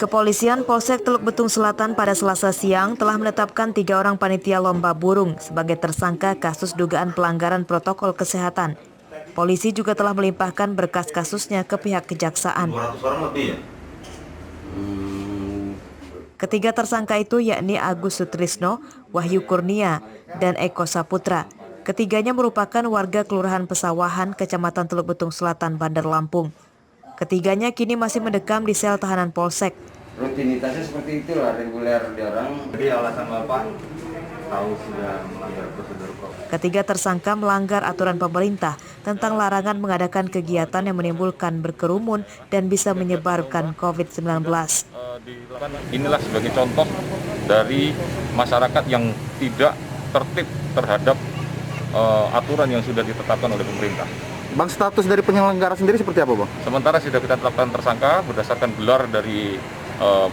Kepolisian Polsek Teluk Betung Selatan pada Selasa siang telah menetapkan 3 orang panitia lomba burung sebagai tersangka kasus dugaan pelanggaran protokol kesehatan. Polisi juga telah melimpahkan berkas kasusnya ke pihak kejaksaan. 200 orang lebih ya? Ketiga tersangka itu yakni Agus Sutrisno, Wahyu Kurnia, dan Eko Saputra. Ketiganya merupakan warga Kelurahan Pesawahan, Kecamatan Teluk Betung Selatan, Bandar Lampung. Ketiganya kini masih mendekam di sel tahanan Polsek. Rutinitasnya seperti itulah, reguler di orang. Jadi alasan Bapak tahu sudah melanggar prosedur kok. Ketiga tersangka melanggar aturan pemerintah tentang larangan mengadakan kegiatan yang menimbulkan berkerumun dan bisa menyebarkan COVID-19. Inilah sebagai contoh dari masyarakat yang tidak tertib terhadap aturan yang sudah ditetapkan oleh pemerintah. Bang, status dari penyelenggara sendiri seperti apa, Bang? Sementara sudah kita tetapkan tersangka berdasarkan gelar dari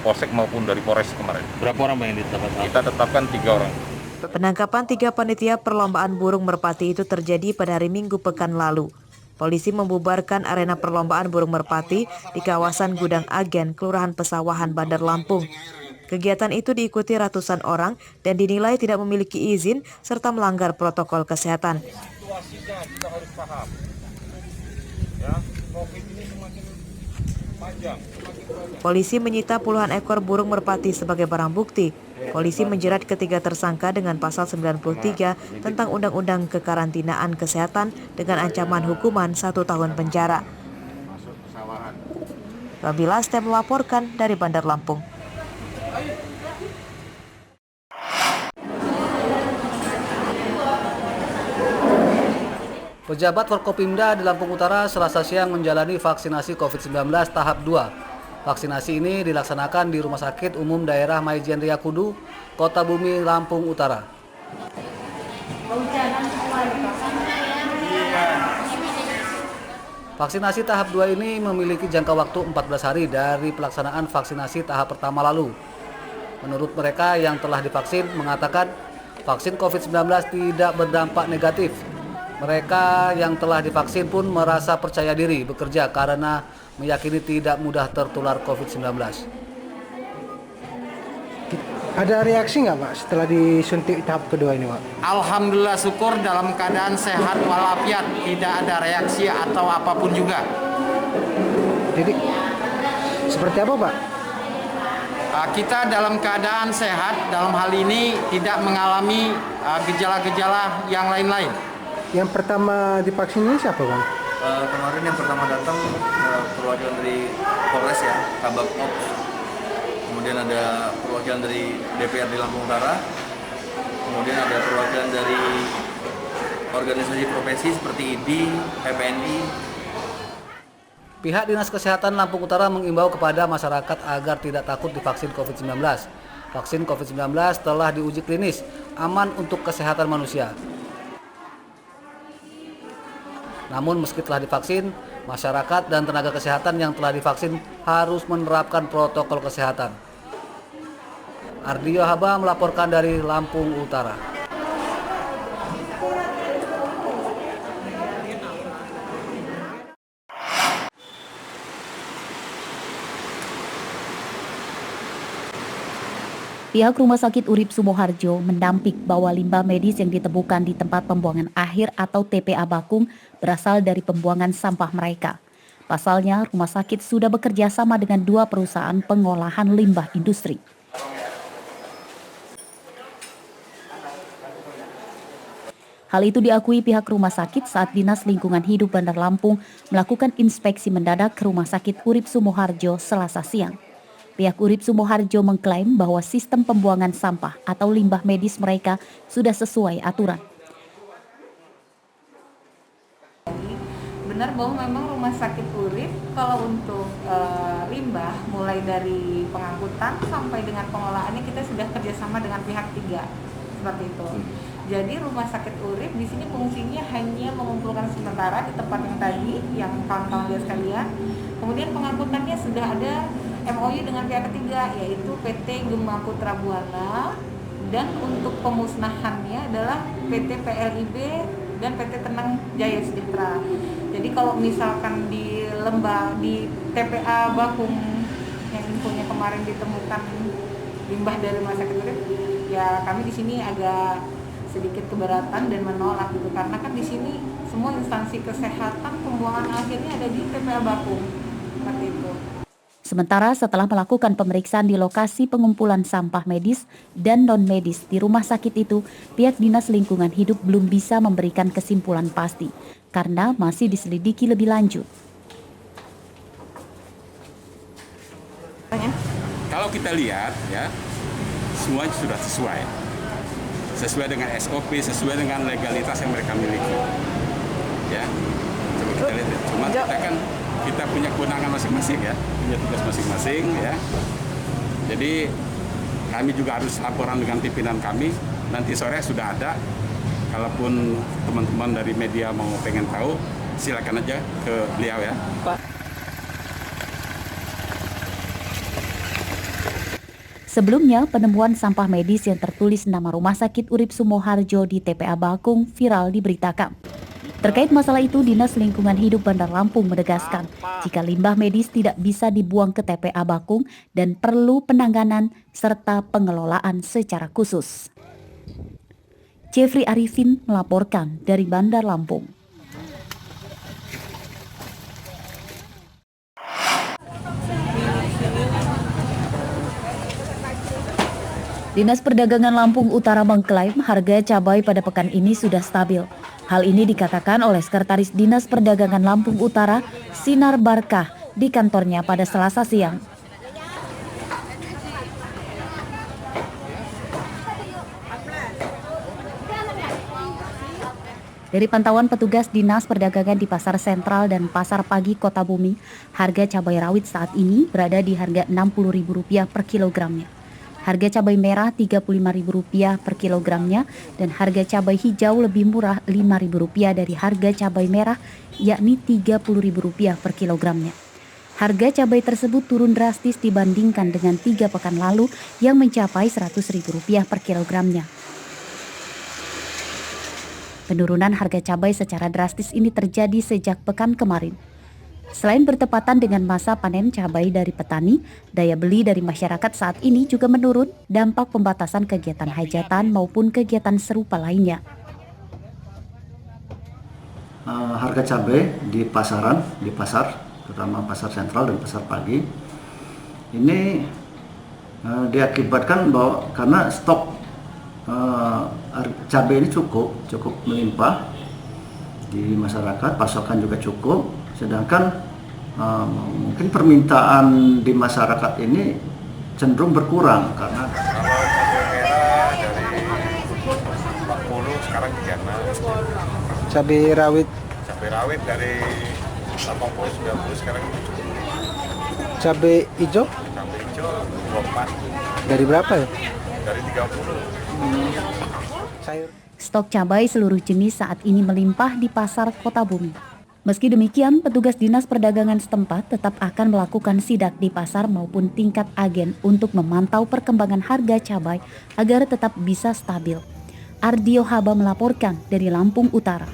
Polsek maupun dari Polres kemarin. Berapa orang Bang yang ditetapkan? Kita tetapkan 3 orang. Penangkapan 3 panitia perlombaan burung merpati itu terjadi pada hari Minggu pekan lalu. Polisi membubarkan arena perlombaan burung merpati di kawasan Gudang Agen, Kelurahan Pesawahan, Bandar Lampung. Kegiatan itu diikuti ratusan orang dan dinilai tidak memiliki izin serta melanggar protokol kesehatan. Situasinya kita harus paham. Ya, COVID ini semakin panjang. Polisi menyita puluhan ekor burung merpati sebagai barang bukti. Polisi menjerat ketiga tersangka dengan pasal 93 tentang Undang-Undang Kekarantinaan Kesehatan dengan ancaman hukuman 1 tahun penjara. Babila Stem melaporkan dari Bandar Lampung. Pejabat Forkopimda di Lampung Utara Selasa siang menjalani vaksinasi COVID-19 tahap 2. Vaksinasi ini dilaksanakan di Rumah Sakit Umum Daerah Maijen Raya Kudu, Kota Bumi, Lampung Utara. Vaksinasi tahap 2 ini memiliki jangka waktu 14 hari dari pelaksanaan vaksinasi tahap pertama lalu. Menurut mereka yang telah divaksin mengatakan vaksin COVID-19 tidak berdampak negatif. Mereka yang telah divaksin pun merasa percaya diri bekerja karena meyakini tidak mudah tertular COVID-19. Ada reaksi nggak Pak setelah disuntik tahap kedua ini Pak? Alhamdulillah syukur dalam keadaan sehat walafiat, tidak ada reaksi atau apapun juga. Jadi seperti apa Pak? Kita dalam keadaan sehat, dalam hal ini tidak mengalami gejala-gejala yang lain-lain. Yang pertama divaksin ini siapa Bang? Kemarin yang pertama datang perwakilan dari Polres ya, Kabak Ops. Kemudian ada perwakilan dari DPRD Lampung Utara. Kemudian ada perwakilan dari organisasi profesi seperti IDI, PPNI. Pihak Dinas Kesehatan Lampung Utara mengimbau kepada masyarakat agar tidak takut divaksin COVID-19. Vaksin COVID-19 telah diuji klinis, aman untuk kesehatan manusia. Namun meski telah divaksin, masyarakat dan tenaga kesehatan yang telah divaksin harus menerapkan protokol kesehatan. Ardio Haba melaporkan dari Lampung Utara. Pihak Rumah Sakit Urip Sumoharjo mendampik bahwa limbah medis yang ditemukan di tempat pembuangan akhir atau TPA Bakung berasal dari pembuangan sampah mereka. Pasalnya, rumah sakit sudah bekerja sama dengan 2 perusahaan pengolahan limbah industri. Hal itu diakui pihak rumah sakit saat Dinas Lingkungan Hidup Bandar Lampung melakukan inspeksi mendadak ke Rumah Sakit Urip Sumoharjo Selasa siang. Pihak Urip Sumoharjo mengklaim bahwa sistem pembuangan sampah atau limbah medis mereka sudah sesuai aturan. Benar bahwa memang Rumah Sakit Urip kalau untuk limbah mulai dari pengangkutan sampai dengan pengolahannya kita sudah kerjasama dengan pihak 3 seperti itu. Jadi Rumah Sakit Urip di sini fungsinya hanya mengumpulkan sementara di tempat yang tadi yang kawan-kawan lihat sekalian. Kemudian pengangkutannya sudah ada MOU dengan pihak ketiga yaitu PT Gema Putra Buana, dan untuk pemusnahannya adalah PT PLIB dan PT Tenang Jaya Sejahtera. Jadi kalau misalkan di TPA Bakung yang infonya kemarin kemarin ditemukan limbah dari Rumah Sakit Urip, ya kami di sini agak sedikit keberatan dan menolak gitu, karena kan di sini semua instansi kesehatan pembuangan akhirnya ada di TPA Bakung, seperti itu. Sementara setelah melakukan pemeriksaan di lokasi pengumpulan sampah medis dan non-medis di rumah sakit itu, pihak Dinas Lingkungan Hidup belum bisa memberikan kesimpulan pasti karena masih diselidiki lebih lanjut. Kalau kita lihat ya, semuanya sudah sesuai dengan SOP, sesuai dengan legalitas yang mereka miliki. Ya, coba kita lihat. Cuma kita punya kewenangan masing-masing ya, punya tugas masing-masing ya. Jadi kami juga harus laporan dengan pimpinan kami. Nanti sore sudah ada. Kalaupun teman-teman dari media mau pengen tahu, silakan aja ke beliau ya. Pak. Sebelumnya, penemuan sampah medis yang tertulis nama Rumah Sakit Urip Sumoharjo di TPA Bakung viral diberitakan. Terkait masalah itu, Dinas Lingkungan Hidup Bandar Lampung menegaskan jika limbah medis tidak bisa dibuang ke TPA Bakung dan perlu penanganan serta pengelolaan secara khusus. Jeffrey Arifin melaporkan dari Bandar Lampung. Dinas Perdagangan Lampung Utara mengklaim harga cabai pada pekan ini sudah stabil. Hal ini dikatakan oleh Sekretaris Dinas Perdagangan Lampung Utara, Sinar Barkah, di kantornya pada Selasa siang. Dari pantauan petugas Dinas Perdagangan di Pasar Sentral dan Pasar Pagi Kota Bumi, harga cabai rawit saat ini berada di harga Rp60.000 per kilogramnya. Harga cabai merah Rp35.000 per kilogramnya dan harga cabai hijau lebih murah Rp5.000 dari harga cabai merah, yakni Rp30.000 per kilogramnya. Harga cabai tersebut turun drastis dibandingkan dengan 3 pekan lalu yang mencapai Rp100.000 per kilogramnya. Penurunan harga cabai secara drastis ini terjadi sejak pekan kemarin. Selain bertepatan dengan masa panen cabai dari petani, daya beli dari masyarakat saat ini juga menurun dampak pembatasan kegiatan hajatan maupun kegiatan serupa lainnya. Harga cabai di pasaran, di pasar, terutama pasar sentral dan pasar pagi, ini diakibatkan bahwa karena stok cabai ini cukup melimpah di masyarakat, pasokan juga cukup. Sedangkan mungkin permintaan di masyarakat ini cenderung berkurang karena cabai merah dari 40 sekarang 36. Cabai rawit Dari 80 90 sekarang 70. Cabai hijau? Cabai hijau 24. Dari berapa ya? Dari 30. Sayur. Stok cabai seluruh jenis saat ini melimpah di pasar Kota Bumi. Meski demikian, petugas Dinas Perdagangan setempat tetap akan melakukan sidak di pasar maupun tingkat agen untuk memantau perkembangan harga cabai agar tetap bisa stabil. Ardio Haba melaporkan dari Lampung Utara.